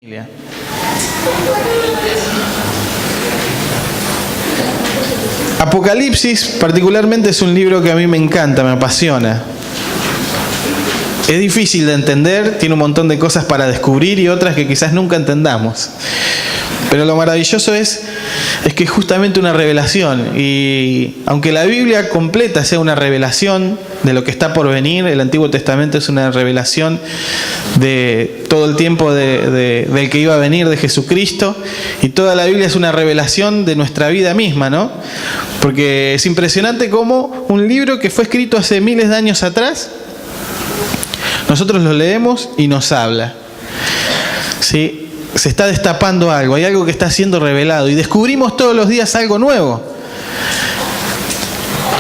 familia. Apocalipsis particularmente es un libro que a mí me encanta, me apasiona. Es difícil de entender, tiene un montón de cosas para descubrir y otras que quizás nunca entendamos. Pero lo maravilloso es que es justamente una revelación. Y aunque la Biblia completa sea una revelación de lo que está por venir, el Antiguo Testamento es una revelación de todo el tiempo del que iba a venir, de Jesucristo. Y toda la Biblia es una revelación de nuestra vida misma, ¿no? Porque es impresionante cómo un libro que fue escrito hace miles de años atrás, nosotros lo leemos y nos habla. ¿Sí? Se está destapando algo, hay algo que está siendo revelado y descubrimos todos los días algo nuevo.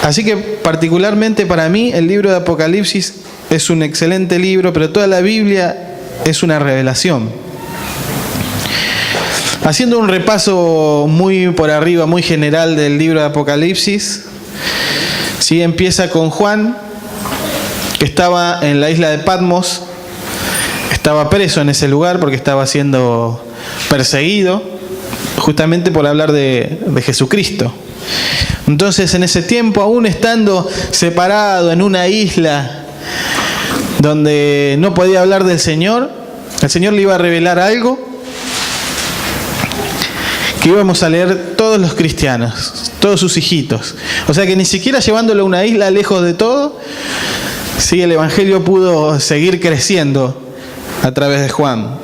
Así que particularmente para mí el libro de Apocalipsis es un excelente libro, pero toda la Biblia es una revelación. Haciendo un repaso muy por arriba, muy general del libro de Apocalipsis, ¿sí? Empieza con Juan, que estaba en la isla de Patmos. Estaba preso en ese lugar porque estaba siendo perseguido justamente por hablar de Jesucristo. Entonces en ese tiempo, aún estando separado en una isla donde no podía hablar del Señor, el Señor le iba a revelar algo que íbamos a leer todos los cristianos, todos sus hijitos. O sea que ni siquiera llevándolo a una isla lejos de todo, sí, el Evangelio pudo seguir creciendo a través de Juan.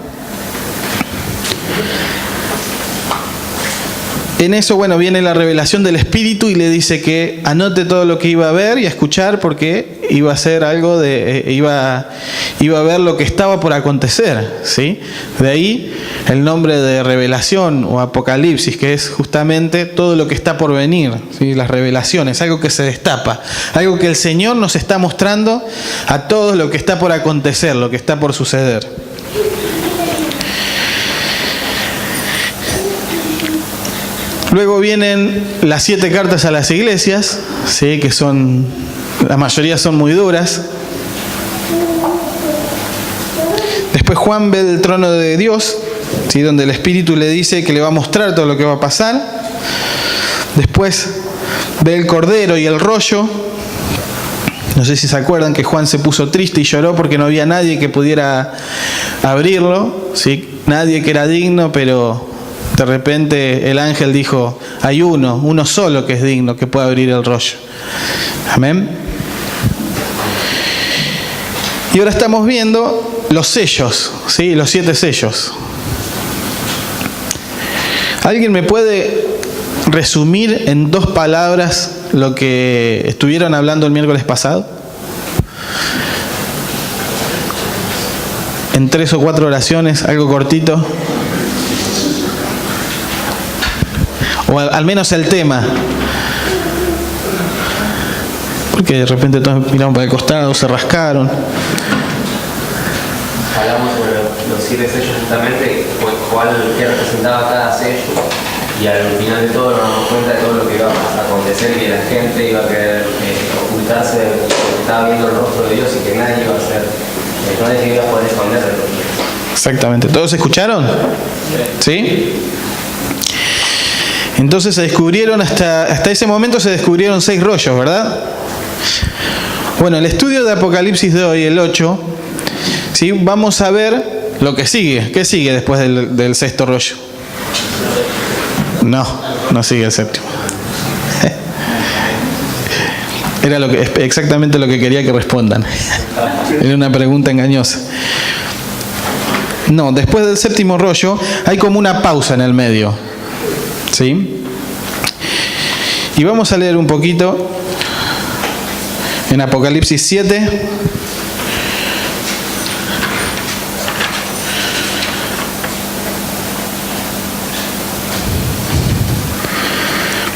En eso, viene la revelación del Espíritu y le dice que anote todo lo que iba a ver y a escuchar porque iba a ser algo iba a ver lo que estaba por acontecer, ¿sí? De ahí el nombre de revelación o Apocalipsis, que es justamente todo lo que está por venir, ¿sí? Las revelaciones, algo que se destapa, algo que el Señor nos está mostrando a todos lo que está por acontecer, lo que está por suceder. Luego vienen las 7 cartas a las iglesias, ¿sí? Que la mayoría son muy duras. Después Juan ve el trono de Dios, ¿sí? Donde el Espíritu le dice que le va a mostrar todo lo que va a pasar. Después ve el cordero y el rollo. No sé si se acuerdan que Juan se puso triste y lloró porque no había nadie que pudiera abrirlo, ¿sí? Nadie que era digno, pero de repente el ángel dijo, hay uno solo que es digno, que puede abrir el rollo. Amén. Y ahora estamos viendo los sellos, ¿sí? Los 7 sellos. ¿Alguien me puede resumir en 2 palabras lo que estuvieron hablando el miércoles pasado? En 3 o 4 oraciones, algo cortito. O al menos el tema. Porque de repente todos miraron para el costado, se rascaron. Hablamos sobre los 7 sellos justamente, qué representaba cada sello. Y al final de todo nos damos cuenta de todo lo que iba a acontecer, que la gente iba a querer ocultarse porque estaba viendo el rostro de Dios y que nadie iba a ser, nadie se iba a poder esconder del rostro de Dios. Exactamente. ¿Todos escucharon? ¿Sí? Entonces se descubrieron, hasta ese momento se descubrieron 6 rollos, ¿verdad? Bueno, el estudio de Apocalipsis de hoy, el 8, ¿sí? Vamos a ver lo que sigue. ¿Qué sigue después del 6º rollo? No sigue el 7º. Era exactamente lo que quería que respondan. Era una pregunta engañosa. No, después del 7º rollo hay como una pausa en el medio, ¿sí? Y vamos a leer un poquito en Apocalipsis 7.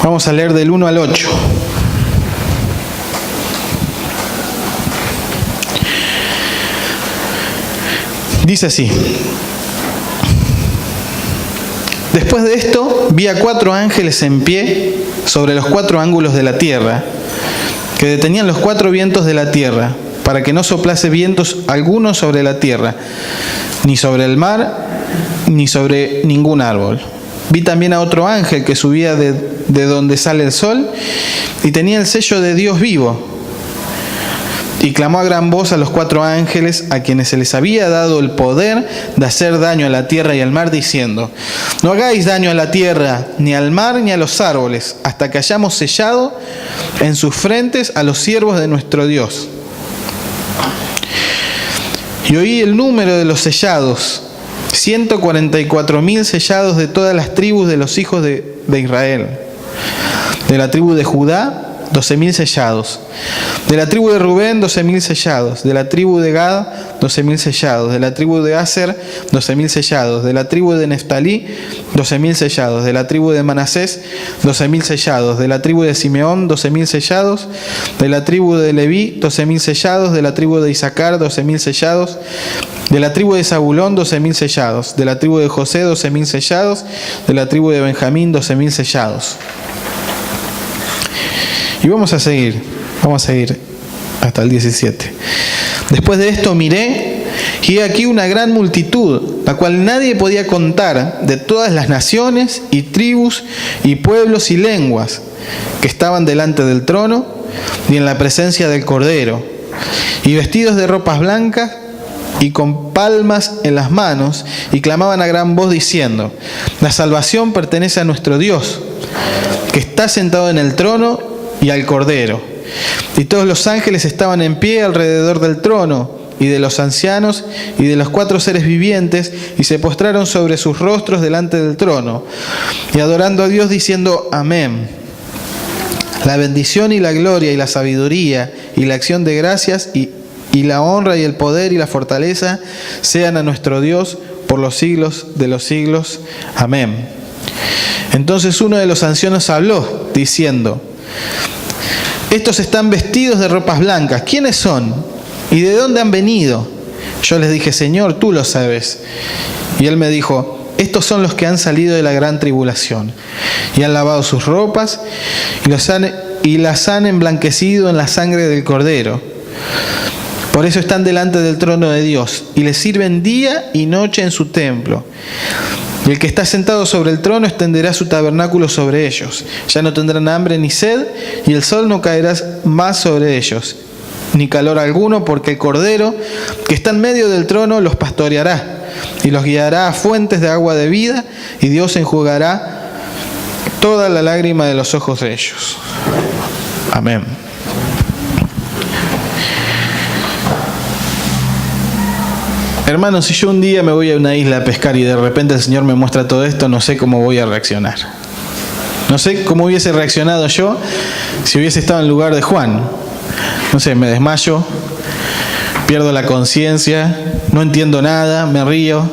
Vamos a leer del 1 al 8. Dice así: después de esto vi a 4 ángeles en pie sobre los 4 ángulos de la tierra, que detenían los 4 vientos de la tierra, para que no soplase vientos alguno sobre la tierra, ni sobre el mar, ni sobre ningún árbol. Vi también a otro ángel que subía de donde sale el sol y tenía el sello de Dios vivo. Y clamó a gran voz a los 4 ángeles a quienes se les había dado el poder de hacer daño a la tierra y al mar, diciendo: no hagáis daño a la tierra, ni al mar, ni a los árboles, hasta que hayamos sellado en sus frentes a los siervos de nuestro Dios. Y oí el número de los sellados, 144.000 sellados de todas las tribus de los hijos de Israel. De la tribu de Judá, 12.000 sellados. De la tribu de Rubén, 12.000 sellados. De la tribu de Gad, 12.000 sellados. De la tribu de Aser, 12.000 sellados. De la tribu de Neftalí, 12.000 sellados. De la tribu de Manasés, 12.000 sellados. De la tribu de Simeón, 12.000 sellados. De la tribu de Leví, 12.000 sellados. De la tribu de Isaacar, 12.000 sellados. De la tribu de Zabulón, 12.000 sellados. De la tribu de José, 12.000 sellados. De la tribu de Benjamín, 12.000 sellados. Y vamos a seguir hasta el 17. Después de esto miré, y he aquí una gran multitud, la cual nadie podía contar, de todas las naciones y tribus y pueblos y lenguas, que estaban delante del trono y en la presencia del Cordero, y vestidos de ropas blancas y con palmas en las manos, y clamaban a gran voz diciendo: la salvación pertenece a nuestro Dios, que está sentado en el trono y al Cordero. Y todos los ángeles estaban en pie alrededor del trono, y de los ancianos, y de los 4 seres vivientes, y se postraron sobre sus rostros delante del trono, y adorando a Dios diciendo: amén. La bendición y la gloria y la sabiduría y la acción de gracias y la honra y el poder y la fortaleza sean a nuestro Dios por los siglos de los siglos. Amén. Entonces uno de los ancianos habló, diciendo: estos están vestidos de ropas blancas. ¿Quiénes son? ¿Y de dónde han venido? Yo les dije: Señor, tú lo sabes. Y él me dijo: estos son los que han salido de la gran tribulación, y han lavado sus ropas, y las han emblanquecido en la sangre del Cordero. Por eso están delante del trono de Dios, y le sirven día y noche en su templo. Y el que está sentado sobre el trono extenderá su tabernáculo sobre ellos. Ya no tendrán hambre ni sed, y el sol no caerá más sobre ellos, ni calor alguno, porque el Cordero, que está en medio del trono, los pastoreará, y los guiará a fuentes de agua de vida, y Dios enjugará toda la lágrima de los ojos de ellos. Amén. Hermanos, si yo un día me voy a una isla a pescar y de repente el Señor me muestra todo esto, no sé cómo voy a reaccionar. No sé cómo hubiese reaccionado yo si hubiese estado en el lugar de Juan. No sé, me desmayo, pierdo la conciencia, no entiendo nada, me río.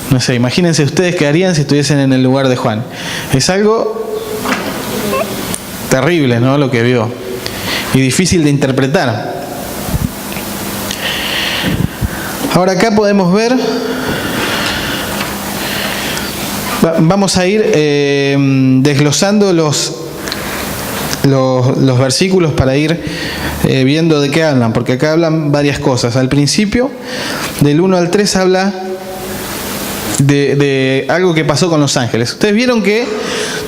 No sé, imagínense ustedes qué harían si estuviesen en el lugar de Juan. Es algo terrible, ¿no?, lo que vio. Y difícil de interpretar. Ahora acá podemos ver, vamos a ir desglosando los versículos para ir viendo de qué hablan, porque acá hablan varias cosas. Al principio, del 1 al 3, habla de algo que pasó con los ángeles. Ustedes vieron que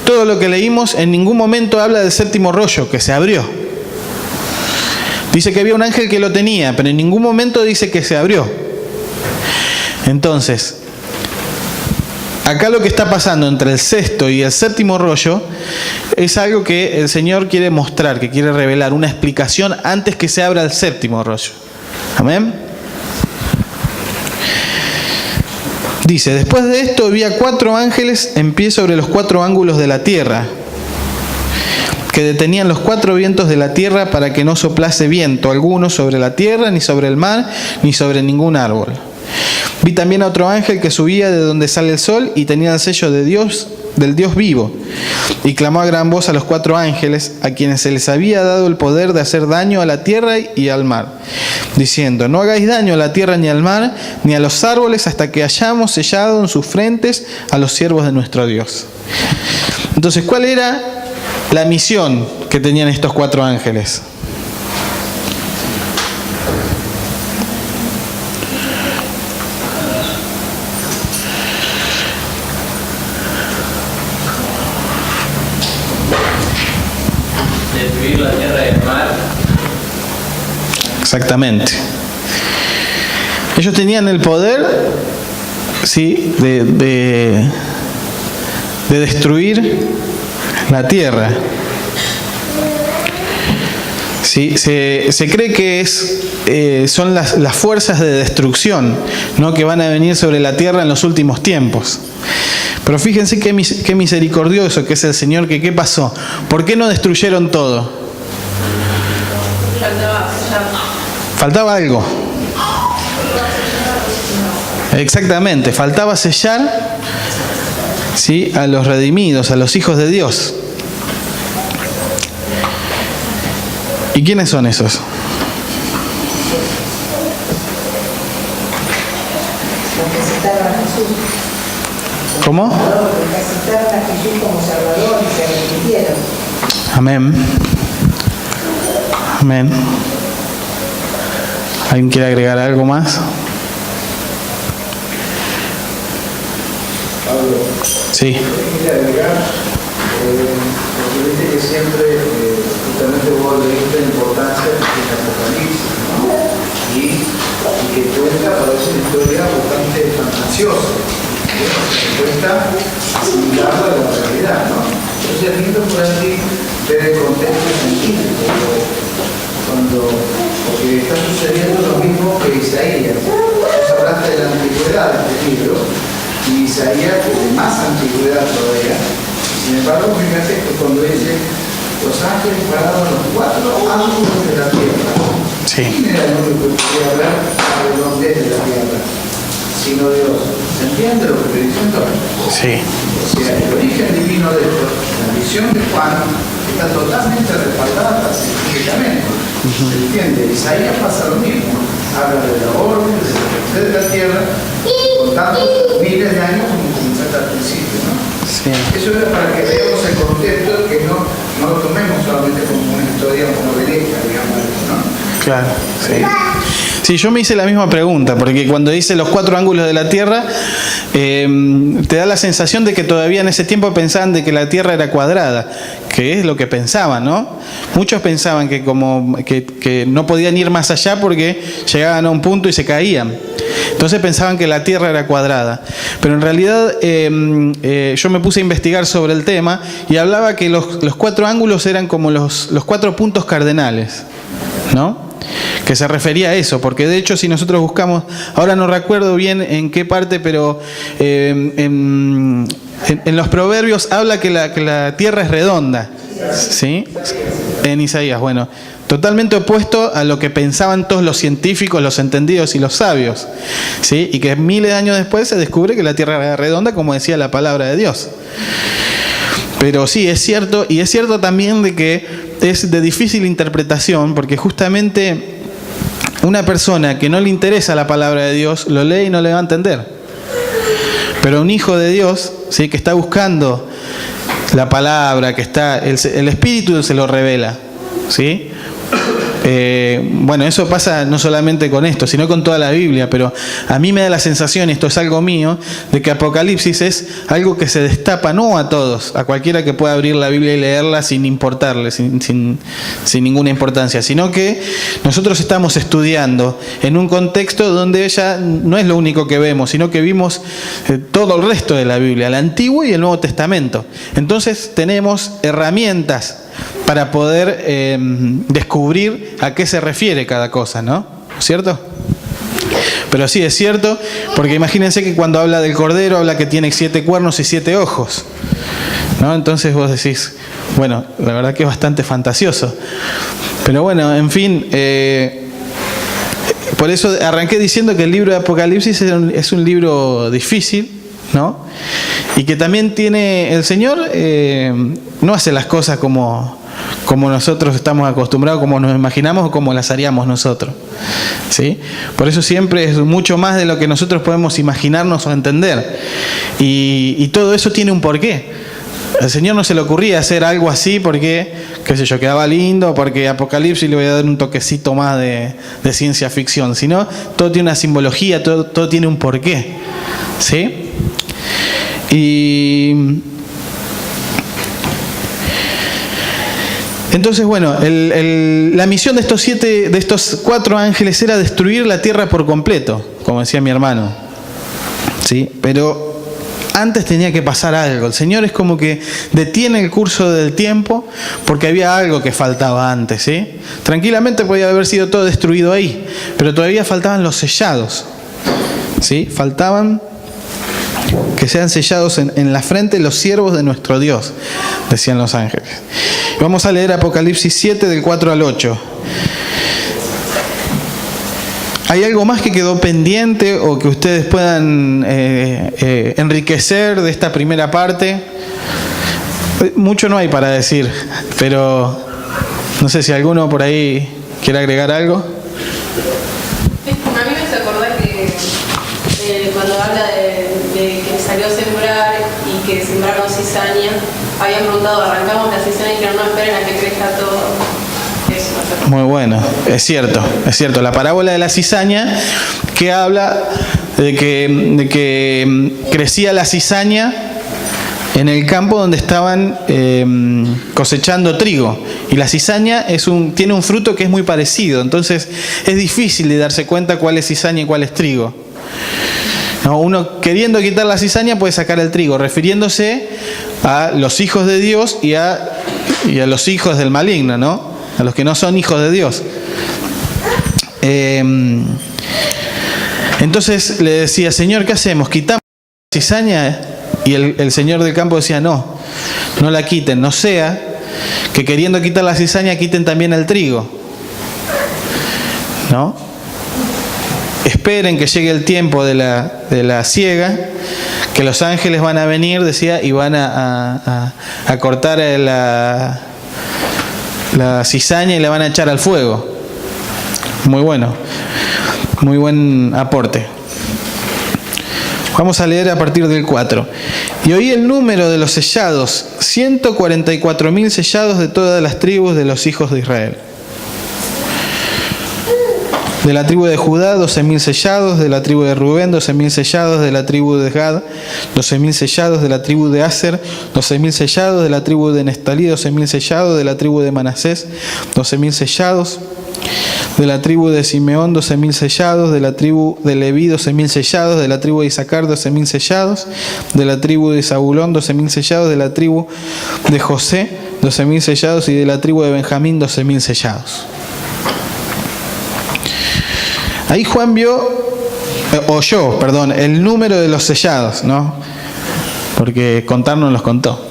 todo lo que leímos en ningún momento habla del séptimo rollo, que se abrió. Dice que había un ángel que lo tenía, pero en ningún momento dice que se abrió. Entonces, acá lo que está pasando entre el sexto y el séptimo rollo es algo que el Señor quiere mostrar, que quiere revelar, una explicación antes que se abra el séptimo rollo. Amén. Dice: después de esto vi a 4 ángeles en pie sobre los 4 ángulos de la tierra, que detenían los 4 vientos de la tierra para que no soplase viento alguno sobre la tierra, ni sobre el mar, ni sobre ningún árbol. Vi también a otro ángel que subía de donde sale el sol y tenía el sello de Dios, del Dios vivo, y clamó a gran voz a los 4 ángeles a quienes se les había dado el poder de hacer daño a la tierra y al mar, diciendo: no hagáis daño a la tierra ni al mar ni a los árboles hasta que hayamos sellado en sus frentes a los siervos de nuestro Dios. Entonces, ¿cuál era la misión que tenían estos 4 ángeles? Exactamente. Ellos tenían el poder, ¿sí?, de destruir la tierra. ¿Sí? Se cree que son las fuerzas de destrucción, ¿no?, que van a venir sobre la tierra en los últimos tiempos. Pero fíjense qué misericordioso que es el Señor, que qué pasó. ¿Por qué no destruyeron todo? Faltaba algo. Exactamente, faltaba sellar, ¿sí?, a los redimidos, a los hijos de Dios. ¿Y quiénes son esos? ¿Cómo? Amén. Amén. ¿Alguien quiere agregar algo más? Pablo, sí. Quería agregar, porque viste que siempre, justamente vos leíste la importancia del Apocalipsis, ¿no? Y que cuenta, parece una historia bastante fantasiosa, que cuenta asimilarla a la realidad, ¿no? Entonces es lindo por allí ver el contexto científico, porque está sucediendo lo mismo que Isaías. Vos hablaste de la antigüedad de este libro, y Isaías es de más antigüedad todavía. Sin embargo, fíjate que cuando dice los ángeles pararon los 4 ángulos de la tierra, ¿quién era el único que podía hablar a redondez de la tierra? Sino Dios. ¿Se entiende lo que estoy diciendo? Sí. O sea, el origen divino de esto, la visión de Juan, está totalmente respaldada científicamente. ¿Se entiende? Isaías pasa lo mismo. Habla de la orden, de la creación de la tierra, con tantos miles de años como comenzaste al principio, ¿no? Sí. Eso era para que veamos el contexto, que no lo tomemos solamente como una historia novelesca, digamos, ¿no? Claro, sí. Sí, yo me hice la misma pregunta, porque cuando dice los 4 ángulos de la tierra, te da la sensación de que todavía en ese tiempo pensaban de que la tierra era cuadrada, que es lo que pensaban, ¿no? Muchos pensaban que no podían ir más allá porque llegaban a un punto y se caían. Entonces pensaban que la tierra era cuadrada. Pero en realidad yo me puse a investigar sobre el tema y hablaba que los 4 ángulos eran como los 4 puntos cardenales, ¿no? Que se refería a eso, porque de hecho si nosotros buscamos, ahora no recuerdo bien en qué parte, pero en los proverbios habla que la tierra es redonda, ¿sí? En Isaías, bueno, totalmente opuesto a lo que pensaban todos los científicos, los entendidos y los sabios, ¿sí? Y que miles de años después se descubre que la tierra era redonda, como decía la palabra de Dios. Pero sí, es cierto, y es cierto también de que es de difícil interpretación, porque justamente una persona que no le interesa la palabra de Dios lo lee y no le va a entender. Pero un hijo de Dios, ¿sí?, que está buscando la palabra, que está el Espíritu se lo revela, ¿sí? Bueno, eso pasa no solamente con esto, sino con toda la Biblia, pero a mí me da la sensación, esto es algo mío, de que Apocalipsis es algo que se destapa no a todos, a cualquiera que pueda abrir la Biblia y leerla sin importarle, sin ninguna importancia, sino que nosotros estamos estudiando en un contexto donde ya no es lo único que vemos, sino que vimos todo el resto de la Biblia, el Antiguo y el Nuevo Testamento. Entonces tenemos herramientas para poder descubrir a qué se refiere cada cosa, ¿no? ¿Cierto? Pero sí, es cierto, porque imagínense que cuando habla del Cordero, habla que tiene 7 cuernos y 7 ojos, ¿no? Entonces vos decís, bueno, la verdad que es bastante fantasioso. Pero bueno, en fin, por eso arranqué diciendo que el libro de Apocalipsis es un libro difícil, ¿no? Y que también tiene, el Señor no hace las cosas como nosotros estamos acostumbrados, como nos imaginamos o como las haríamos nosotros, ¿sí? Por eso siempre es mucho más de lo que nosotros podemos imaginarnos o entender. Y todo eso tiene un porqué. Al Señor no se le ocurría hacer algo así porque, qué sé yo, quedaba lindo, porque Apocalipsis le voy a dar un toquecito más de ciencia ficción, sino todo tiene una simbología, todo tiene un porqué, ¿sí? Entonces, bueno, la misión de estos 4 ángeles era destruir la tierra por completo, como decía mi hermano. ¿Sí? Pero antes tenía que pasar algo. El Señor es como que detiene el curso del tiempo porque había algo que faltaba antes. ¿Sí? Tranquilamente podía haber sido todo destruido ahí, pero todavía faltaban los sellados. ¿Sí? Faltaban que sean sellados en la frente los siervos de nuestro Dios, decían los ángeles. Vamos a leer Apocalipsis 7 del 4 al 8. ¿Hay algo más que quedó pendiente o que ustedes puedan enriquecer de esta primera parte? Mucho no hay para decir, pero no sé si alguno por ahí quiere agregar algo. A mí me hace acordar que cuando habla de que salió a sembrar y que sembraron cizaña, habían preguntado, arrancamos la cizaña y que no esperen a que crezca todo. Eso. Muy bueno, es cierto. La parábola de la cizaña que habla de que crecía la cizaña en el campo donde estaban cosechando trigo. Y la cizaña tiene un fruto que es muy parecido, entonces es difícil de darse cuenta cuál es cizaña y cuál es trigo. No, uno queriendo quitar la cizaña puede sacar el trigo, refiriéndose a los hijos de Dios y a los hijos del maligno, ¿no? A los que no son hijos de Dios. Entonces le decía, Señor, ¿qué hacemos? ¿Quitamos la cizaña? Y el señor del campo decía, no la quiten, no sea que queriendo quitar la cizaña quiten también el trigo. ¿No? Esperen que llegue el tiempo de la siega, que los ángeles van a venir, decía, y van a cortar la cizaña y la van a echar al fuego. Muy bueno, muy buen aporte. Vamos a leer a partir del 4. Y oí el número de los sellados, 144.000 sellados de todas las tribus de los hijos de Israel. De la tribu de Judá, 12.000 sellados, de la tribu de Rubén, 12.000 sellados, de la tribu de Gad, 12.000 sellados, de la tribu de Aser, 12.000 sellados, de la tribu de Neftalí, 12.000 sellados, de la tribu de Manasés, 12.000 sellados, de la tribu de Simeón, 12.000 sellados, de la tribu de Leví, 12.000 sellados, de la tribu de Isaacar, 12.000 sellados, de la tribu de Zabulón, 12.000 sellados, de la tribu de José, 12.000 sellados, y de la tribu de Benjamín, 12.000 sellados. Ahí Juan oyó, el número de los sellados, ¿no? Porque contar no los contó.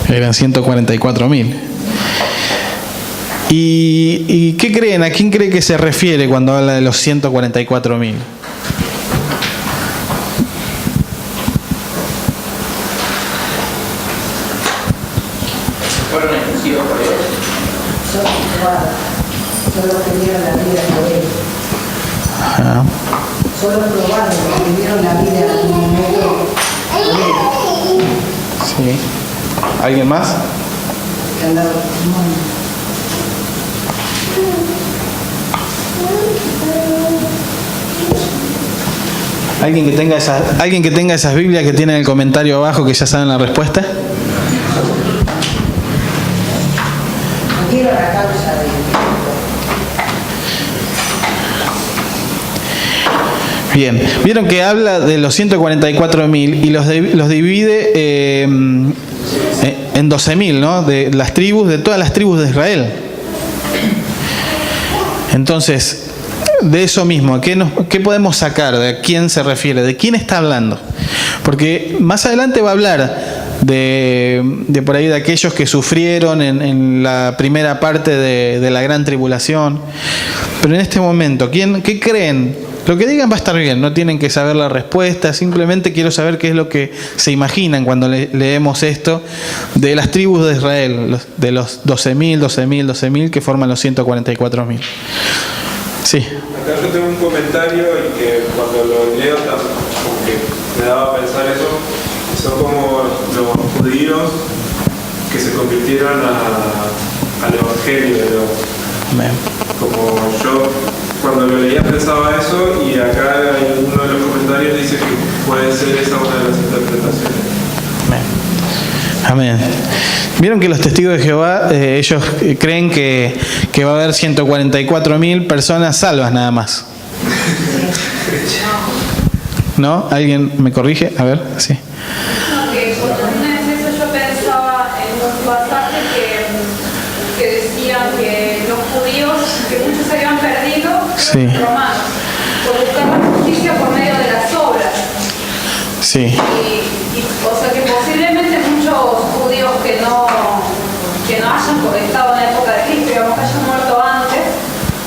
Eran 144.000. ¿Y qué creen? ¿A quién cree que se refiere cuando habla de los 144.000? ¿Fueron exclusivos por Dios? Solo tuvieron la vida de él. Ajá. Solo probaron que vivieron la vida en un momento de él. Sí. ¿Alguien más? Que andaba ¿Alguien que tenga esas Biblias que tienen el comentario abajo que ya saben la respuesta? no quiero la causa de Bien, vieron que habla de los 144.000 y los divide en 12.000, ¿no? De las tribus, de todas las tribus de Israel. Entonces, de eso mismo, ¿qué podemos sacar? ¿De quién se refiere? ¿De quién está hablando? Porque más adelante va a hablar de por ahí de aquellos que sufrieron en la primera parte de la gran tribulación. Pero en este momento, ¿qué creen? Lo que digan va a estar bien, no tienen que saber la respuesta, simplemente quiero saber qué es lo que se imaginan cuando leemos esto de las tribus de Israel, de los 12.000 que forman los 144.000. Sí. Acá yo tengo un comentario y que cuando lo leo como que me daba a pensar eso, que son como los judíos que se convirtieron al evangelio de Dios. Como yo cuando lo leía pensaba eso, y acá hay uno de los comentarios dice que puede ser esa una de las interpretaciones. Amén. Vieron que los testigos de Jehová, ellos creen que va a haber 144.000 personas salvas nada más. ¿No? ¿Alguien me corrige? A ver, sí. No, que cuando tú me decías eso, yo pensaba en un pasaje que decía que los judíos, que muchos se habían perdido, Sí. los romanos, por buscar la justicia por medio de las obras. Sí. O sea que posiblemente muchos judíos que no hayan estado en la época de Cristo, digamos que hayan muerto antes,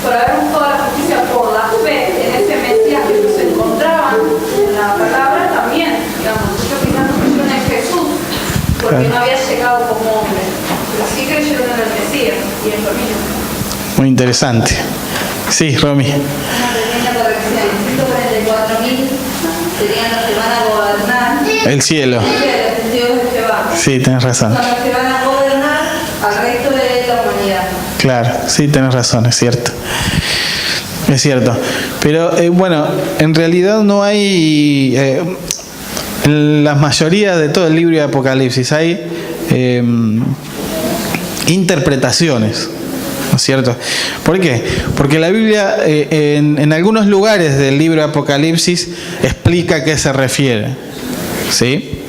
por haber buscado la justicia por la fe en ese Mesías que ellos encontraban en la palabra también, digamos, ellos quizás no creyeron en Jesús porque no había llegado como hombre, pero sí creyeron en el Mesías y en lo mismo. Muy interesante. Sí, Romy. Una pequeña corrección. 144.000 serían los que van a gobernar El cielo. los testigos de Jehová. Sí, tenés razón. Son los que van a gobernar al resto de la humanidad. Claro, sí, tenés razón, es cierto. Es cierto. Pero bueno, en realidad no hay... en la mayoría de todo el libro de Apocalipsis hay interpretaciones. ¿No es cierto? ¿Por qué? Porque la Biblia en algunos lugares del libro de Apocalipsis explica a qué se refiere. ¿Sí?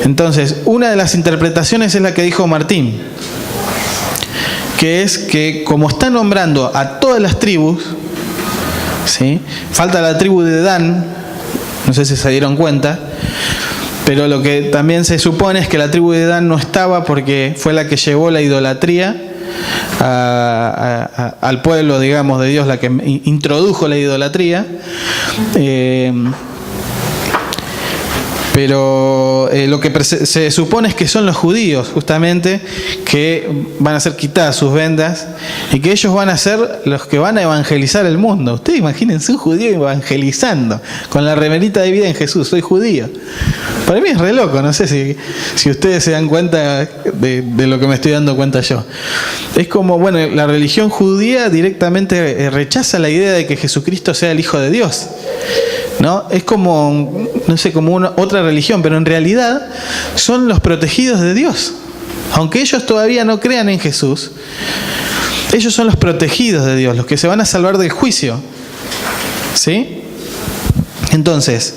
Entonces, una de las interpretaciones es la que dijo Martín, que es que como está nombrando a todas las tribus, ¿sí? Falta la tribu de Dan, no sé si se dieron cuenta, pero lo que también se supone es que la tribu de Dan no estaba porque fue la que llevó la idolatría al pueblo, digamos, de Dios, la que introdujo la idolatría. Pero lo que se supone es que son los judíos, justamente, que van a ser quitadas sus vendas y que ellos van a ser los que van a evangelizar el mundo. Ustedes imagínense un judío evangelizando, con la remerita de vida en Jesús, soy judío. Para mí es re loco, no sé si ustedes se dan cuenta de lo que me estoy dando cuenta yo. Es como, bueno, la religión judía directamente rechaza la idea de que Jesucristo sea el Hijo de Dios. ¿No? Es como, no sé, como otra religión, pero en realidad son los protegidos de Dios. Aunque ellos todavía no crean en Jesús, ellos son los protegidos de Dios, los que se van a salvar del juicio. ¿Sí? Entonces,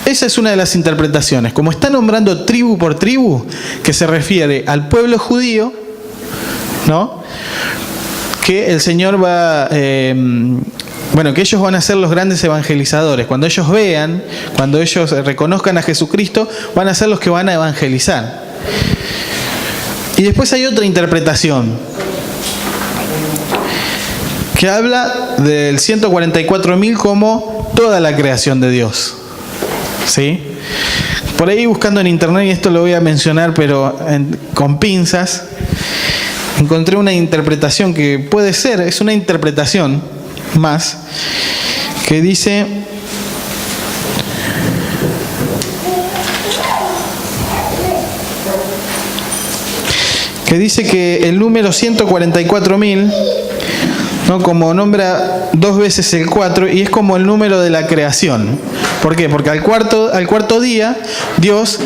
esa es una de las interpretaciones. Como está nombrando tribu por tribu, que se refiere al pueblo judío, ¿no? Que el Señor va... bueno, que ellos van a ser los grandes evangelizadores. Cuando ellos vean, cuando ellos reconozcan a Jesucristo, van a ser los que van a evangelizar. Y después hay otra interpretación que habla del 144.000 como toda la creación de Dios. ¿Sí? Por ahí buscando en internet, y esto lo voy a mencionar, pero con pinzas, encontré una interpretación que puede ser, es una interpretación más, que dice que el número 144.000, ¿no? Como nombra dos veces el 4, y es como el número de la creación. ¿Por qué? Porque al cuarto día Dios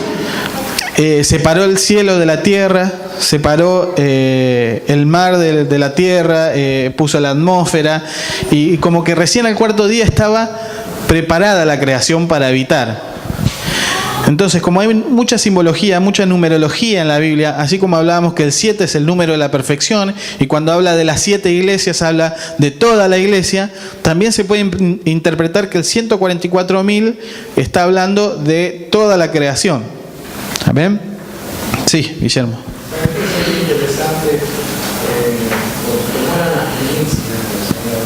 separó el cielo de la tierra, separó el mar de la tierra, puso la atmósfera, y como que recién al cuarto día estaba preparada la creación para habitar. Entonces, como hay mucha simbología, mucha numerología en la Biblia, así como hablábamos que el 7 es el número de la perfección, y cuando habla de las 7 iglesias habla de toda la iglesia, también se puede interpretar que el 144.000 está hablando de toda la creación. ¿Amén? Sí, Guillermo. Es interesante, porque no eran las primicias del Señor,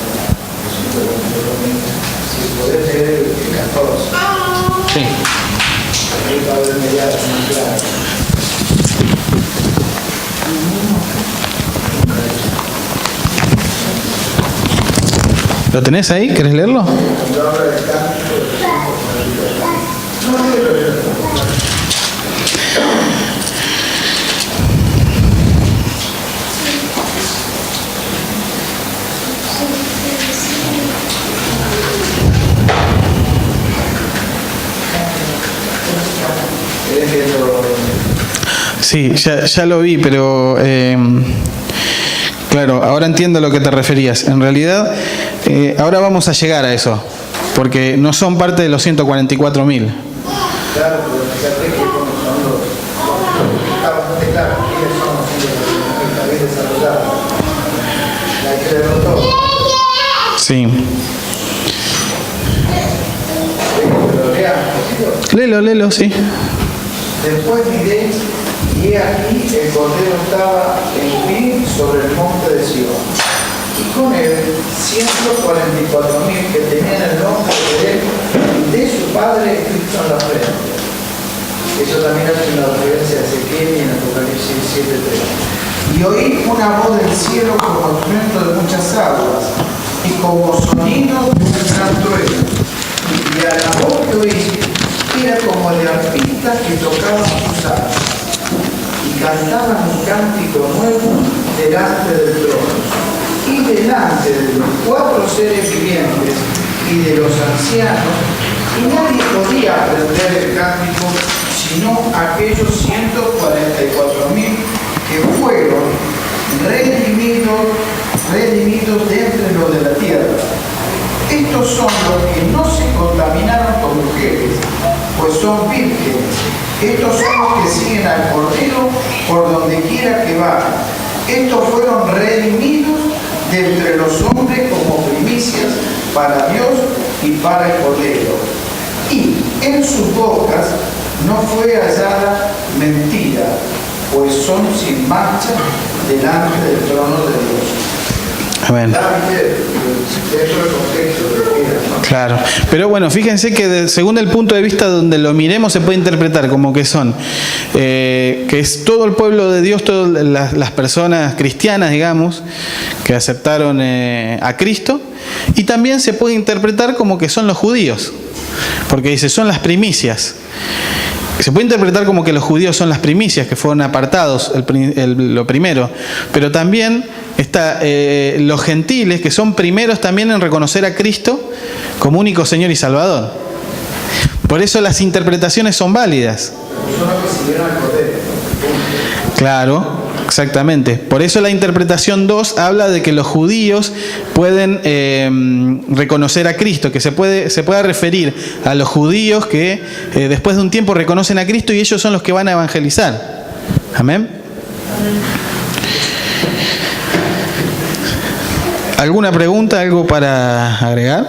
si podés leer el 14. Sí. Ahí va a haber medidas más claras. ¿Lo tenés ahí? ¿Querés leerlo? Cuando habla del cántico de Sí, ya lo vi, pero claro, ahora entiendo a lo que te referías. En realidad, ahora vamos a llegar a eso, porque no son parte de los 144.000. Claro, pero fíjate que como son está bastante claro quiénes son los 144.000 bien desarrollados. La que derrotó. Sí. Pero lean, Léelo, sí. después miré, y he aquí el Cordero estaba en pie sobre el monte de Sion, y con él 144.000 que tenían el nombre de él y de su padre escrito en la frente. Eso también hace una referencia a Ezequiel y en Apocalipsis 7:3. Y oí una voz del cielo como estruendo de muchas aguas y como sonido de un gran trueno. Y a la voz que oí era como de arpistas que tocaban sus arpas y cantaban un cántico nuevo delante del trono y delante de los 4 seres vivientes y de los ancianos, y nadie podía aprender el cántico sino aquellos 144.000 que fueron redimidos de entre los de la tierra. Estos son los que no se contaminaron con mujeres, pues son vírgenes. Estos son los que siguen al Cordero por donde quiera que vayan. Estos fueron redimidos de entre los hombres como primicias para Dios y para el Cordero. Y en sus bocas no fue hallada mentira, pues son sin mancha delante del trono de Dios. Amén. Claro, pero bueno, fíjense que según el punto de vista donde lo miremos se puede interpretar como que son, que es todo el pueblo de Dios, todas las personas cristianas, digamos, que aceptaron a Cristo, y también se puede interpretar como que son los judíos, porque dice, son las primicias. Se puede interpretar como que los judíos son las primicias, que fueron apartados, lo primero, pero también está los gentiles, que son primeros también en reconocer a Cristo como único Señor y Salvador. Por eso las interpretaciones son válidas. Son los que siguieron al Cordero. Claro, exactamente. Por eso la interpretación 2 habla de que los judíos pueden reconocer a Cristo, que se pueda referir a los judíos que después de un tiempo reconocen a Cristo y ellos son los que van a evangelizar. Amén. ¿Alguna pregunta, algo para agregar?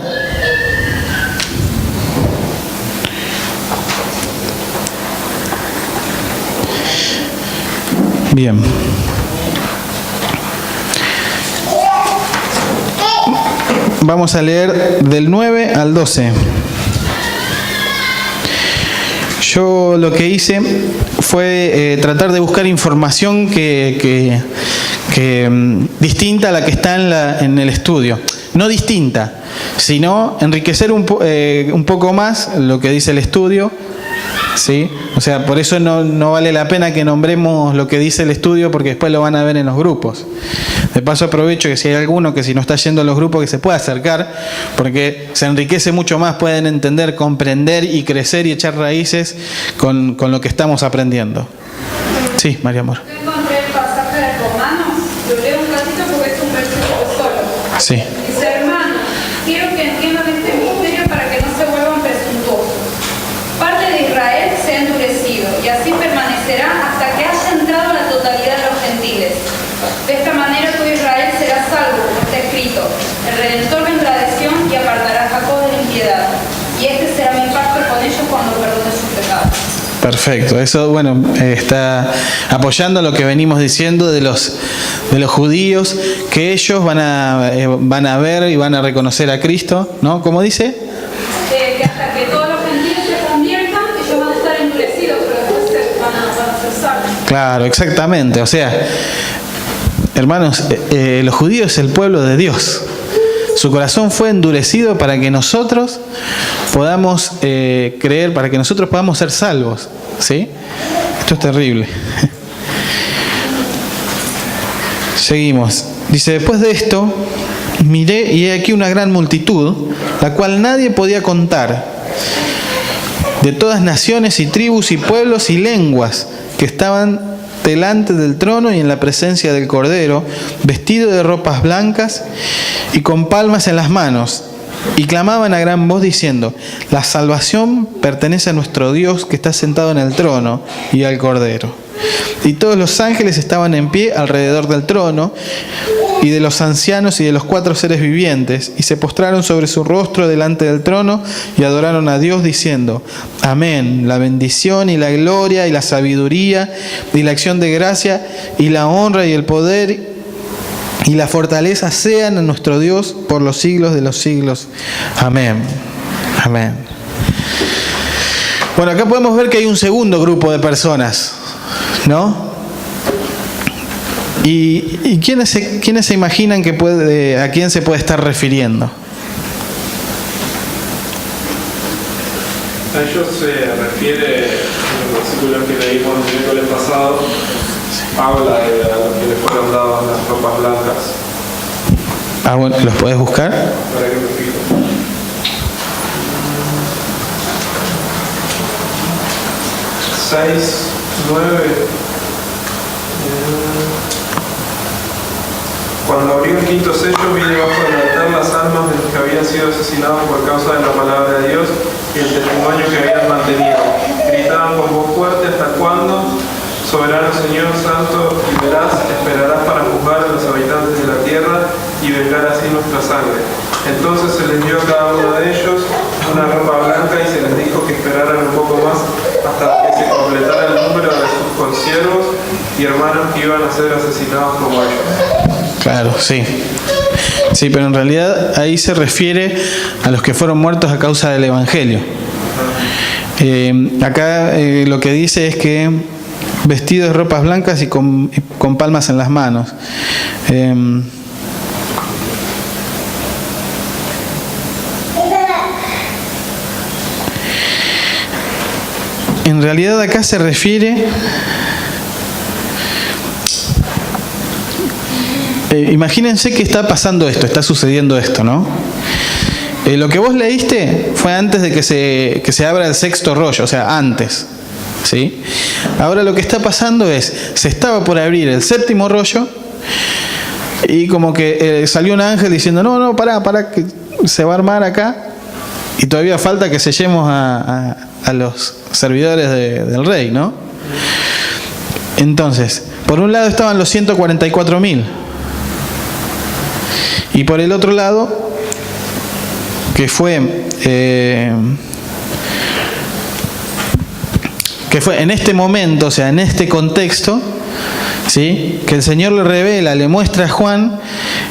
Bien. Vamos a leer del 9 al 12. Yo lo que hice fue tratar de buscar información que distinta a la que está en el estudio. No distinta, sino enriquecer un poco más lo que dice el estudio. ¿Sí? O sea, por eso no vale la pena que nombremos lo que dice el estudio, porque después lo van a ver en los grupos. De paso aprovecho que si hay alguno que si no está yendo a los grupos que se pueda acercar, porque se enriquece mucho más, pueden entender, comprender y crecer y echar raíces con lo que estamos aprendiendo. Sí, María Amor. Yo encontré el pasaje de Romanos, lo leo un ratito porque es un versículo solo. Sí. Dice, hermanos, quiero que entiendan este misterio para que no se vuelvan presuntuosos. Parte de Israel se ha endurecido y así permanecerá hasta que haya entrado la totalidad de los gentiles. De esta manera todo Israel será salvo, como está escrito. El Redentor vendrá de Sión y apartará a Jacob de la impiedad. Y este será mi pacto con ellos cuando perdone sus pecados. Perfecto, eso bueno está apoyando lo que venimos diciendo de los judíos, que ellos van a ver y van a reconocer a Cristo, ¿no? ¿Cómo dice? Que hasta que todos los gentiles se conviertan, ellos van a estar endurecidos, pero después van a ser salvos. Claro, exactamente. O sea, hermanos, los judíos es el pueblo de Dios. Su corazón fue endurecido para que nosotros podamos creer, para que nosotros podamos ser salvos. ¿Sí? Esto es terrible. Seguimos. Dice, después de esto, miré y he aquí una gran multitud, la cual nadie podía contar, de todas naciones y tribus y pueblos y lenguas, que estaban delante del trono y en la presencia del Cordero, vestido de ropas blancas y con palmas en las manos. Y clamaban a gran voz diciendo: la salvación pertenece a nuestro Dios que está sentado en el trono y al Cordero. Y todos los ángeles estaban en pie alrededor del trono y de los ancianos y de los 4 seres vivientes, y se postraron sobre su rostro delante del trono y adoraron a Dios diciendo: amén, la bendición y la gloria y la sabiduría y la acción de gracia y la honra y el poder y la fortaleza sean a nuestro Dios por los siglos de los siglos. Amén. Amén. Bueno, acá podemos ver que hay un segundo grupo de personas, ¿no? ¿Y quiénes se imaginan que a quién se puede estar refiriendo? A ellos se refiere, en el versículo que leímos el miércoles pasado, habla de a los que les fueron dadas las ropas blancas. Ah, bueno, ¿los podés buscar? Para que me fijo. Seis, 9. Cuando abrió el quinto sello, vi debajo del altar las almas de los que habían sido asesinados por causa de la palabra de Dios y el testimonio que habían mantenido. Gritaban con voz fuerte: ¿hasta cuándo, soberano Señor Santo y veraz, esperarás para juzgar a los habitantes de la tierra y vengar así nuestra sangre? Entonces se les dio a cada uno de ellos una ropa blanca y se les dijo que esperaran un poco más hasta que se completara el número de sus consiervos y hermanos que iban a ser asesinados como ellos. Claro, sí. Sí, pero en realidad ahí se refiere a los que fueron muertos a causa del Evangelio. Acá lo que dice es que vestidos de ropas blancas y con palmas en las manos. En realidad acá se refiere... imagínense que está pasando esto, está sucediendo esto, ¿no? Lo que vos leíste fue antes de que se abra el sexto rollo, o sea, antes, ¿sí? Ahora lo que está pasando es, se estaba por abrir el séptimo rollo y como que salió un ángel diciendo: no, pará, que se va a armar acá y todavía falta que sellemos a los servidores del rey, ¿no? Entonces, por un lado estaban los 144.000. Y por el otro lado, que fue en este momento, o sea, en este contexto, ¿sí?, que el Señor le revela, le muestra a Juan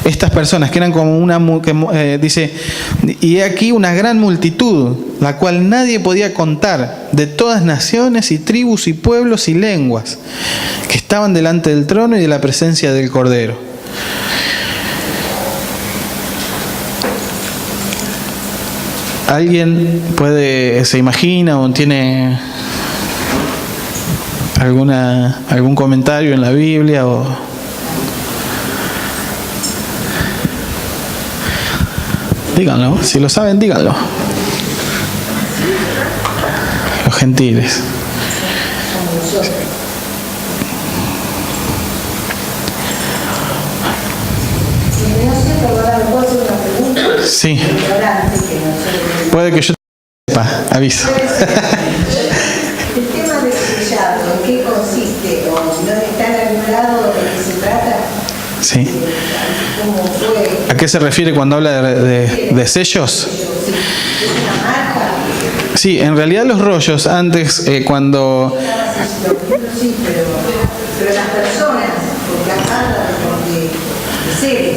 estas personas que eran como dice: y he aquí una gran multitud, la cual nadie podía contar, de todas naciones y tribus y pueblos y lenguas, que estaban delante del trono y de la presencia del Cordero. ¿Alguien se imagina o tiene algún comentario en la Biblia? Díganlo, si lo saben, díganlo. Los gentiles. Sí. Puede que yo sepa, aviso. El tema del sellado, ¿en qué consiste? ¿O no está en algún lado de qué se trata? Sí. ¿Cómo fue? ¿A qué se refiere cuando habla de sellos? ¿Es una marca? Sí, en realidad los rollos antes cuando... Sí, pero las personas, porque acá habla de seres.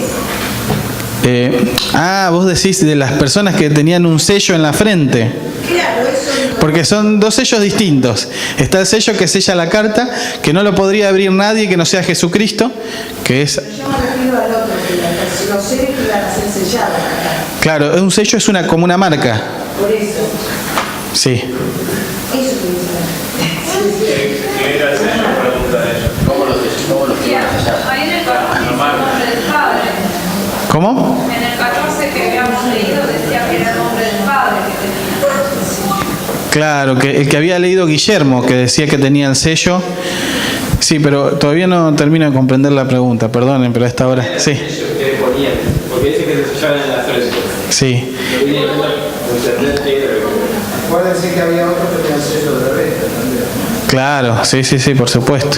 Vos decís de las personas que tenían un sello en la frente. Claro, eso. Porque son dos sellos distintos. Está el sello que sella la carta, que no lo podría abrir nadie que no sea Jesucristo, que es... Yo me refiero al otro, que los seres que iban a ser sellados acá. Claro, un sello es como una marca. Por eso. Sí. Eso que ¿Qué era el sello? Pregunta de ellos. ¿Cómo los quieren sellar? Ahí en el 14 dice el nombre del Padre. ¿Cómo? En el 14 que habíamos leído decía que era el nombre del Padre que tenía. Claro, que el que había leído Guillermo, que decía que tenía el sello. Sí, pero todavía no termino de comprender la pregunta, perdonen, pero a esta hora. Sí. Que ponían, porque dice que se sellaban en las frescos. Sí. Acuérdense que había otro que tenía el sello de revista también. Claro, sí, por supuesto.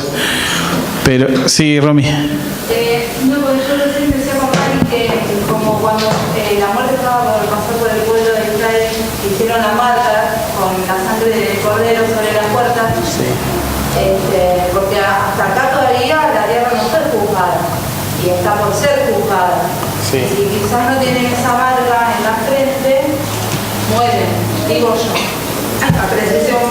Pero, sí, Romy. No, porque yo recién decía con Mari que como cuando la muerte estaba por pasar por el pueblo de Israel, hicieron la marca con la sangre del cordero sobre la puerta, porque hasta acá todavía la tierra no fue juzgada y está por ser juzgada. Sí. Si quizás no tienen esa marca en la frente, mueren, digo yo. A precisión.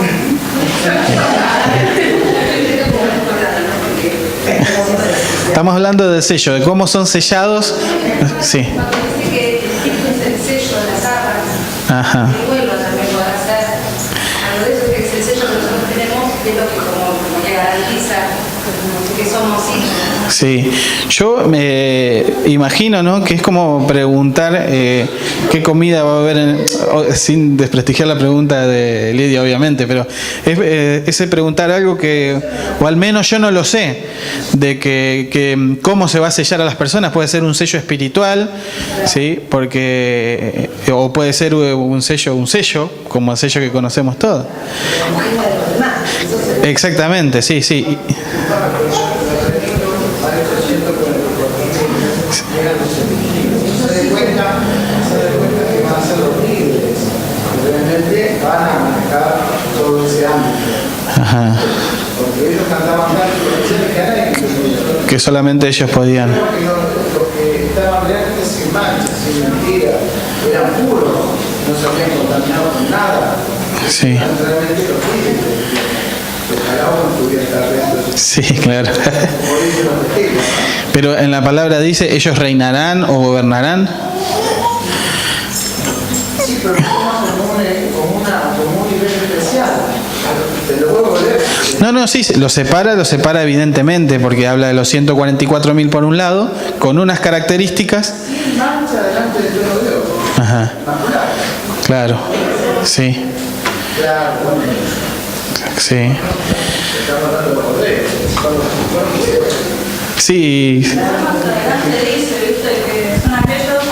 Estamos hablando del sello, de cómo son sellados. Sí. Cuando dice que el Espíritu es el sello de las arras, Ajá. el vuelo también podrá ser algo de eso, que es el sello que nosotros tenemos, que es lo que como que garantiza que somos hijos. Sí, yo me imagino, ¿no?, que es como preguntar qué comida va a haber, sin desprestigiar la pregunta de Lidia, obviamente, pero es preguntar algo que, o al menos yo no lo sé, de que cómo se va a sellar a las personas. Puede ser un sello espiritual, ¿sí?, porque, o puede ser un sello, como el sello que conocemos todos. Exactamente, sí. Se den cuenta que van a ser los líderes, que realmente van a manejar todo ese ámbito. Ajá. Porque ellos cantaban cantos que a nadie entendía. Que solamente ellos podían. Los que estaban realmente sin mancha, sin mentira, eran puros, no se habían contaminado con nada. Sí. Eran realmente los líderes. Ojalá uno pudiera estar dentro. Sí, claro. Por eso los testigos. Pero en la palabra dice, ellos reinarán o gobernarán. Sí, pero como un nivel especial. Te lo vuelvo a leer. No, sí, lo separa evidentemente, porque habla de los 144.000 por un lado, con unas características. Sin mancha delante del trono de Dios. Ajá. Inmaculado. Claro, sí, Claro, bueno, sí. estamos hablando de los corderos. Sí, Más adelante dice, viste, que son aquellos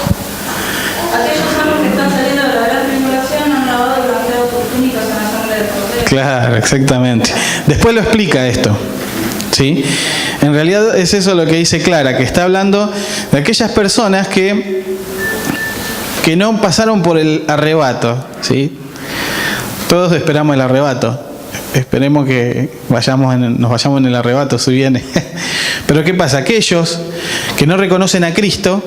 hombres que están saliendo de la gran tribulación, han lavado y blanqueado sus túnicas en la sangre del cordero. claro, exactamente. Después lo explica esto, ¿sí? En realidad es eso lo que dice Clara, que está hablando de aquellas personas que no pasaron por el arrebato, ¿sí? Todos esperamos el arrebato. Esperemos que nos vayamos en el arrebato, si viene. Pero ¿qué pasa? Aquellos que no reconocen a Cristo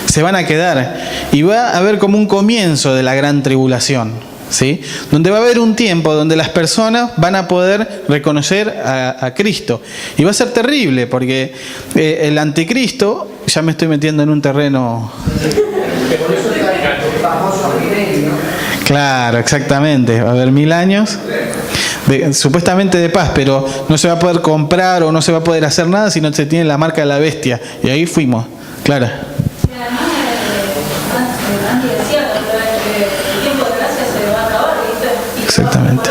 se van a quedar y va a haber como un comienzo de la gran tribulación, ¿sí? Donde va a haber un tiempo donde las personas van a poder reconocer a Cristo. Y va a ser terrible porque el anticristo, ya me estoy metiendo en un terreno... Por eso está el famoso milenio. Claro, exactamente. Va a haber 1000 años supuestamente de paz, pero no se va a poder comprar o no se va a poder hacer nada si no se tiene la marca de la bestia. Y ahí fuimos, Clara. Y además, Andy decía que el tiempo de gracia se va a acabar, ¿viste? Y Exactamente.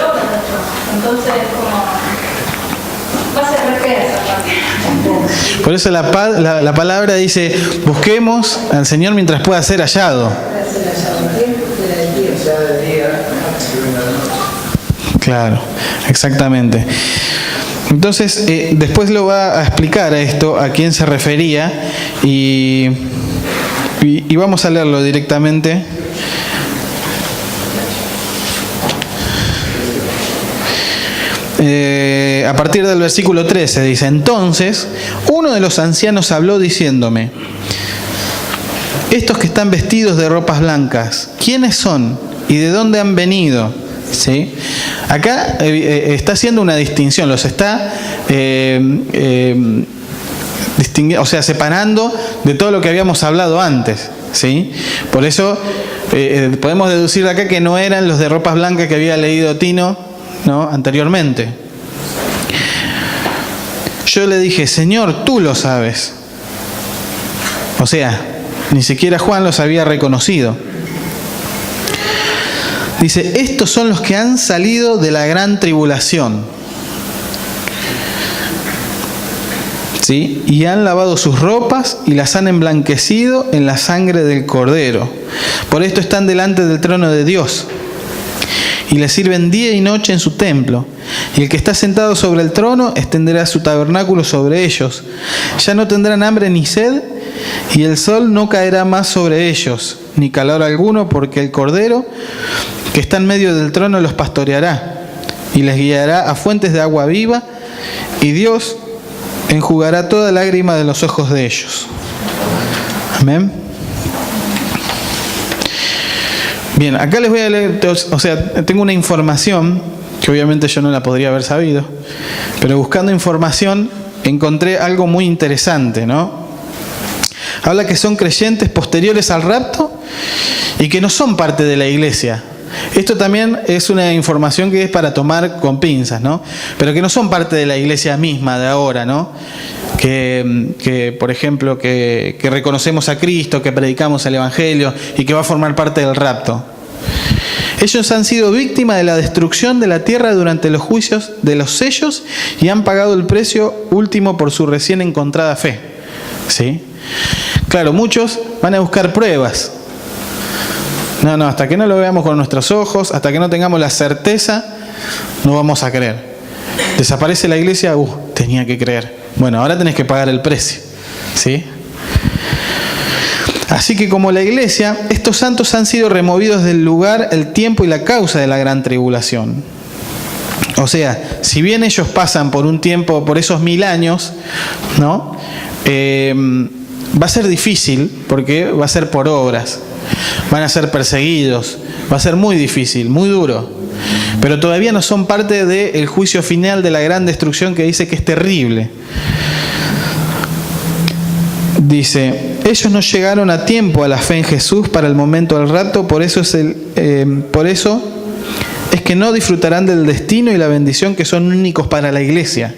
entonces, como va a ser re esa parte. Por eso la palabra dice, busquemos al Señor mientras pueda ser hallado. Sea de día, que venga la noche. Claro, exactamente. Entonces, después lo va a explicar a esto, a quién se refería, y vamos a leerlo directamente. A partir del versículo 13 dice, entonces, uno de los ancianos habló diciéndome, estos que están vestidos de ropas blancas, ¿quiénes son y de dónde han venido? ¿Sí? Acá está haciendo una distinción, los está o sea, separando de todo lo que habíamos hablado antes, ¿sí? Por eso podemos deducir de acá que no eran los de ropas blancas que había leído Tino, ¿no?, anteriormente. Yo le dije, Señor, tú lo sabes. O sea, ni siquiera Juan los había reconocido. Dice, estos son los que han salido de la gran tribulación. ¿sí? Y han lavado sus ropas y las han emblanquecido en la sangre del Cordero. Por esto están delante del trono de Dios y le sirven día y noche en su templo. Y el que está sentado sobre el trono extenderá su tabernáculo sobre ellos. Ya no tendrán hambre ni sed, y el sol no caerá más sobre ellos, ni calor alguno, porque el Cordero que está en medio del trono los pastoreará y les guiará a fuentes de agua viva, y Dios enjugará toda lágrima de los ojos de ellos. Amén. Bien, acá les voy a leer, o sea, tengo una información que obviamente yo no la podría haber sabido, pero buscando información encontré algo muy interesante, ¿no? Habla que son creyentes posteriores al rapto y que no son parte de la iglesia. Esto también es una información que es para tomar con pinzas, ¿no? Pero que no son parte de la iglesia misma de ahora, ¿no? Que por ejemplo, que reconocemos a Cristo, que predicamos el Evangelio y que va a formar parte del rapto. Ellos han sido víctimas de la destrucción de la tierra durante los juicios de los sellos y han pagado el precio último por su recién encontrada fe. ¿Sí? Claro, muchos van a buscar pruebas. No, hasta que no lo veamos con nuestros ojos, hasta que no tengamos la certeza, no vamos a creer. Desaparece la iglesia, tenía que creer. Bueno, ahora tenés que pagar el precio. ¿Sí? Así que como la iglesia, estos santos han sido removidos del lugar, el tiempo y la causa de la gran tribulación. O sea, si bien ellos pasan por un tiempo, por esos 1000 años, ¿no? Va a ser difícil, porque va a ser por obras. Van a ser perseguidos. Va a ser muy difícil, muy duro. Pero todavía no son parte del juicio final de la gran destrucción que dice que es terrible. Dice, ellos no llegaron a tiempo a la fe en Jesús para el momento del rapto, por eso es que no disfrutarán del destino y la bendición que son únicos para la iglesia.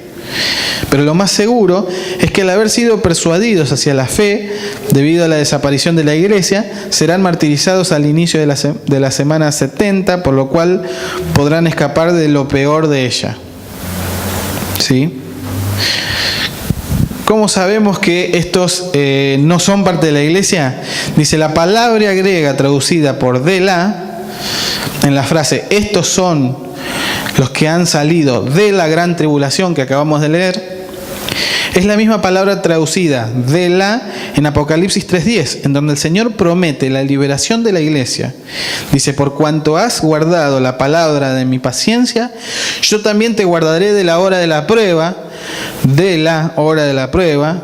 Pero lo más seguro es que al haber sido persuadidos hacia la fe, debido a la desaparición de la iglesia, serán martirizados al inicio de la semana 70, por lo cual podrán escapar de lo peor de ella. ¿Sí? ¿Cómo sabemos que estos no son parte de la iglesia? Dice, la palabra griega traducida por Dela, en la frase, estos son los que han salido de la gran tribulación que acabamos de leer, es la misma palabra traducida Dela en Apocalipsis 3:10, en donde el Señor promete la liberación de la iglesia. Dice, por cuanto has guardado la palabra de mi paciencia, yo también te guardaré de la hora de la prueba,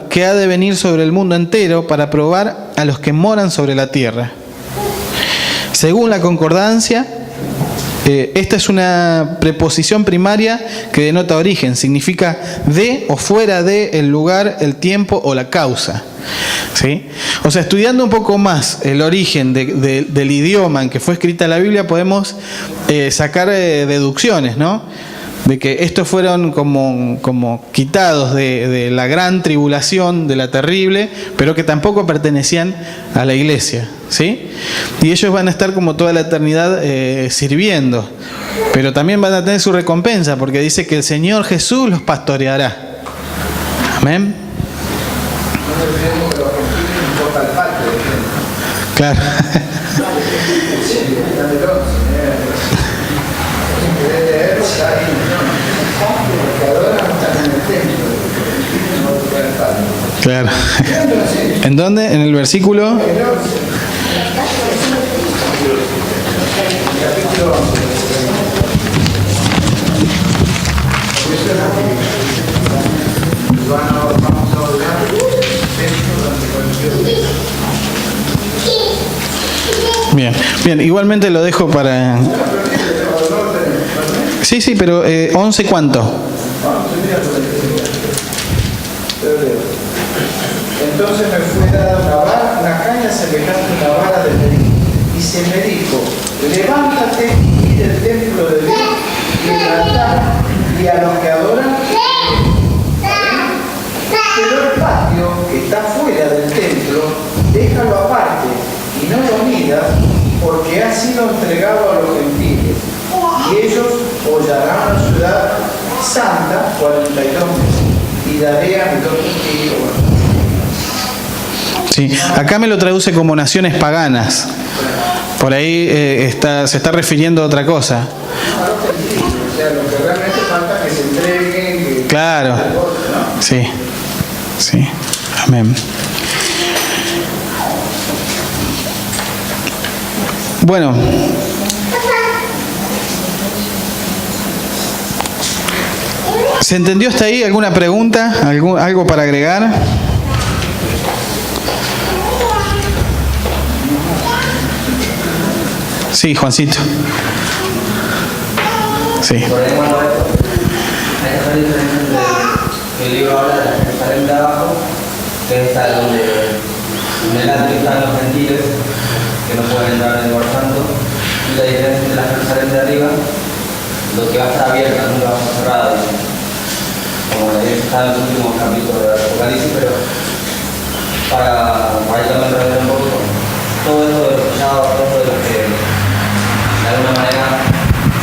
que ha de venir sobre el mundo entero para probar a los que moran sobre la tierra. Según la concordancia, esta es una preposición primaria que denota origen, significa de o fuera de el lugar, el tiempo o la causa. ¿Sí? O sea, estudiando un poco más el origen del idioma en que fue escrita la Biblia, podemos sacar deducciones, ¿no? De que estos fueron como quitados de la gran tribulación, de la terrible, pero que tampoco pertenecían a la iglesia, ¿sí? Y ellos van a estar como toda la eternidad sirviendo, pero también van a tener su recompensa, porque dice que el Señor Jesús los pastoreará. Amén. Claro. Claro. ¿En dónde? En el versículo. Bien, igualmente lo dejo para... Sí, pero 11 ¿cuánto? Entonces me fue dada una caña semejante a una vara de medir, y se me dijo, levántate y ir al templo de Dios y al altar y a los que adoran. Pero el patio que está fuera del templo, déjalo aparte y no lo midas, porque ha sido entregado a los gentiles, y ellos hollarán la ciudad santa 42 meses. Y y daré a mi otro contigo. Sí, acá me lo traduce como naciones paganas. Por ahí se está refiriendo a otra cosa. O sea, lo que realmente falta es que se entreguen. Claro. Sí. Sí. Amén. Bueno. ¿Se entendió hasta ahí? ¿Alguna pregunta? ¿Algo para agregar? Sí, Juancito. Sí. Por ahí, bueno, hay que hacer diferencia entre el libro habla de la Jerusalén de abajo, que es esta donde delante están los gentiles, que no pueden entrar en el lugar santo, y la diferencia entre la Jerusalén de arriba, lo que va a estar abierta, nunca va a estar cerrada, como está en los últimos capítulos del Apocalipsis, pero para ahí también entender un poco todo esto de los sellados, todo esto de los que de alguna manera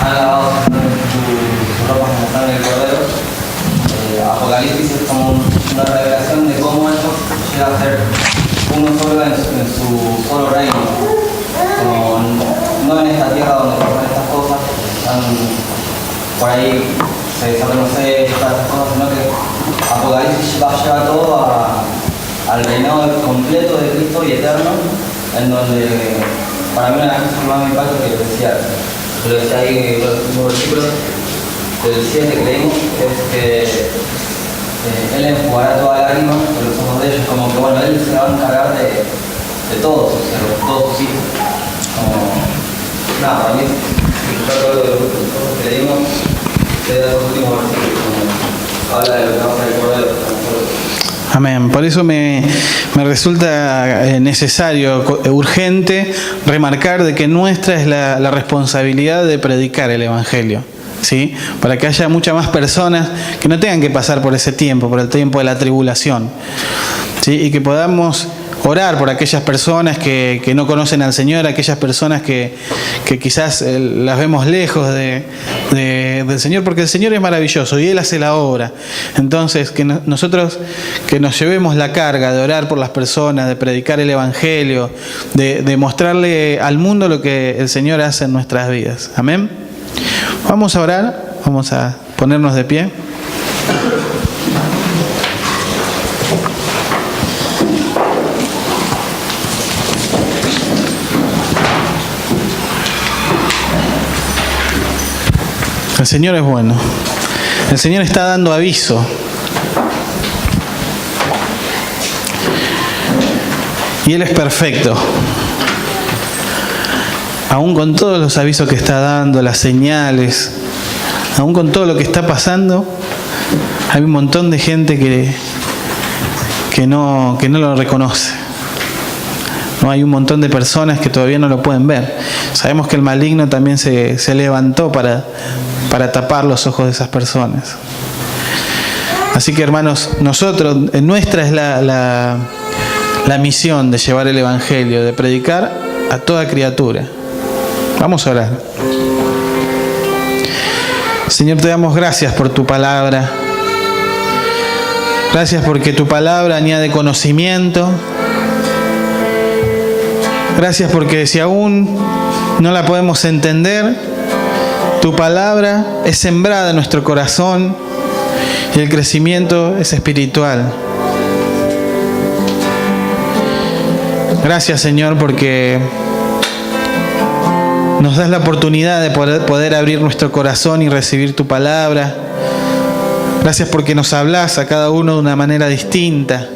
han lavado sus ropas como están en el Cordero. Apocalipsis es como una revelación de cómo ellos llega a ser uno solo en su solo reino, como no en esta tierra donde pasan estas cosas, por ahí se desconoce todas estas cosas, sino que Apocalipsis va a llevar todo al reinado completo de Cristo y eterno, en donde para mí una de las cosas más me impacta que lo decía ahí en los últimos versículos del 7 que leímos, es que Él enjugará toda lágrima de los ojos de ellos, como que bueno, Él se va a encargar de todos sus hijos, todos sus hijos. Nada, para mí, escuchar todo lo que leímos, de los últimos versículos, habla de lo que vamos a recordar. Amén. Por eso me resulta necesario, urgente, remarcar de que nuestra es la responsabilidad de predicar el Evangelio, ¿sí? Para que haya muchas más personas que no tengan que pasar por ese tiempo, por el tiempo de la tribulación, ¿sí? Y que podamos orar por aquellas personas que no conocen al Señor, aquellas personas que quizás las vemos lejos del Señor, porque el Señor es maravilloso y Él hace la obra. Entonces, que nosotros que nos llevemos la carga de orar por las personas, de predicar el Evangelio, de mostrarle al mundo lo que el Señor hace en nuestras vidas. Amén. Vamos a orar, vamos a ponernos de pie. El Señor es bueno. El Señor está dando aviso. Y Él es perfecto. Aún con todos los avisos que está dando, las señales, aún con todo lo que está pasando, hay un montón de gente que no lo reconoce. No, hay un montón de personas que todavía no lo pueden ver. Sabemos que el maligno también se levantó para tapar los ojos de esas personas. Así que, hermanos, nuestra es la misión de llevar el Evangelio, de predicar a toda criatura. Vamos a orar. Señor, te damos gracias por tu palabra. Gracias porque tu palabra añade conocimiento. Gracias porque si aún no la podemos entender, tu palabra es sembrada en nuestro corazón y el crecimiento es espiritual. Gracias, Señor, porque nos das la oportunidad de poder abrir nuestro corazón y recibir tu palabra. Gracias porque nos hablas a cada uno de una manera distinta.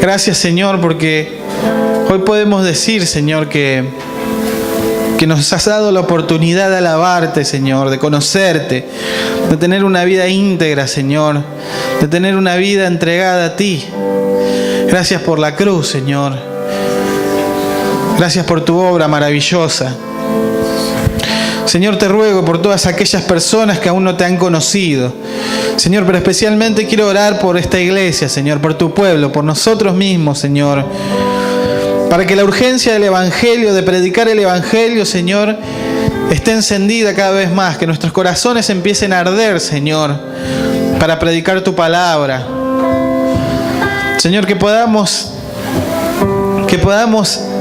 Gracias, Señor, porque hoy podemos decir, Señor, que nos has dado la oportunidad de alabarte, Señor, de conocerte, de tener una vida íntegra, Señor, de tener una vida entregada a ti. Gracias por la cruz, Señor. Gracias por tu obra maravillosa. Señor, te ruego por todas aquellas personas que aún no te han conocido. Señor, pero especialmente quiero orar por esta iglesia, Señor, por tu pueblo, por nosotros mismos, Señor. Para que la urgencia del Evangelio, de predicar el Evangelio, Señor, esté encendida cada vez más. Que nuestros corazones empiecen a arder, Señor, para predicar tu palabra. Señor, que podamos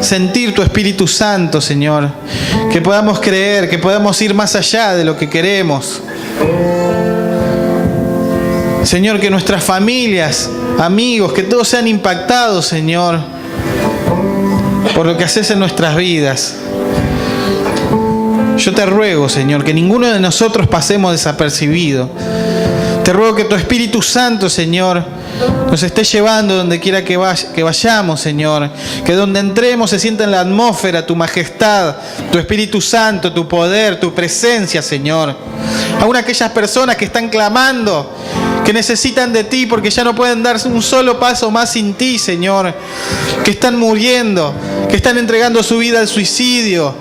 sentir tu Espíritu Santo, Señor. Que podamos creer, que podamos ir más allá de lo que queremos. Señor, que nuestras familias, amigos, que todos sean impactados, Señor, por lo que haces en nuestras vidas. Yo te ruego, Señor, que ninguno de nosotros pasemos desapercibido. Te ruego que tu Espíritu Santo, Señor, nos esté llevando donde quiera que vayamos, Señor. Que donde entremos se sienta en la atmósfera tu majestad, tu Espíritu Santo, tu poder, tu presencia, Señor. Aún aquellas personas que están clamando, que necesitan de ti porque ya no pueden dar un solo paso más sin ti, Señor. Que están muriendo, que están entregando su vida al suicidio,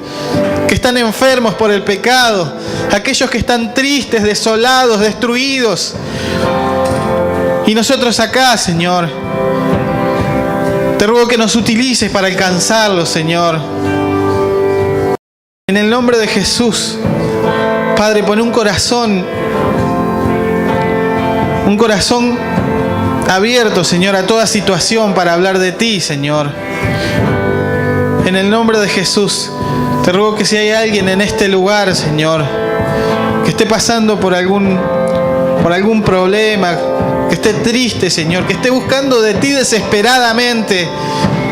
que están enfermos por el pecado, aquellos que están tristes, desolados, destruidos. Y nosotros acá, Señor, te ruego que nos utilices para alcanzarlos, Señor. En el nombre de Jesús, Padre, pon un corazón abierto, Señor, a toda situación para hablar de ti, Señor. En el nombre de Jesús, te ruego que si hay alguien en este lugar, Señor, que esté pasando por algún problema, que esté triste, Señor, que esté buscando de ti desesperadamente,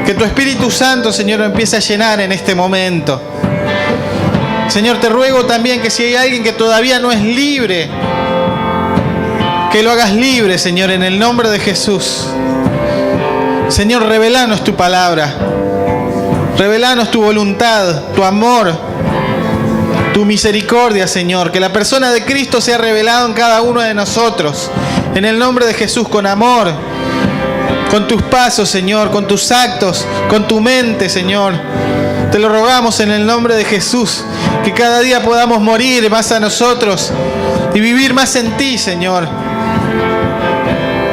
que tu Espíritu Santo, Señor, lo empiece a llenar en este momento. Señor, te ruego también que si hay alguien que todavía no es libre, que lo hagas libre, Señor, en el nombre de Jesús. Señor, revelanos tu palabra, revelanos tu voluntad, tu amor, tu misericordia, Señor. Que la persona de Cristo sea revelada en cada uno de nosotros. En el nombre de Jesús, con amor, con tus pasos, Señor, con tus actos, con tu mente, Señor. Te lo rogamos en el nombre de Jesús. Que cada día podamos morir más a nosotros y vivir más en ti, Señor.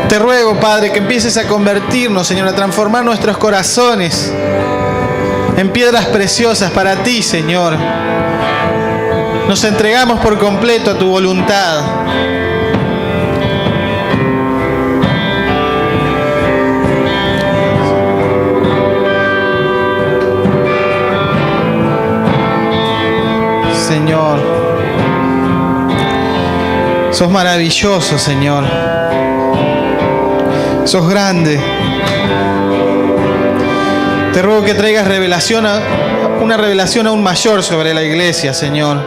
Te ruego, Padre, que empieces a convertirnos, Señor, a transformar nuestros corazones en piedras preciosas para ti, Señor. Nos entregamos por completo a tu voluntad. Señor, sos maravilloso, Señor. Sos grande. Te ruego que traigas una revelación aún mayor sobre la iglesia, Señor.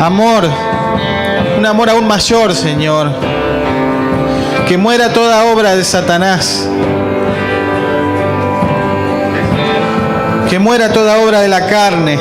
Amor, un amor aún mayor, Señor. Que muera toda obra de Satanás. Que muera toda obra de la carne.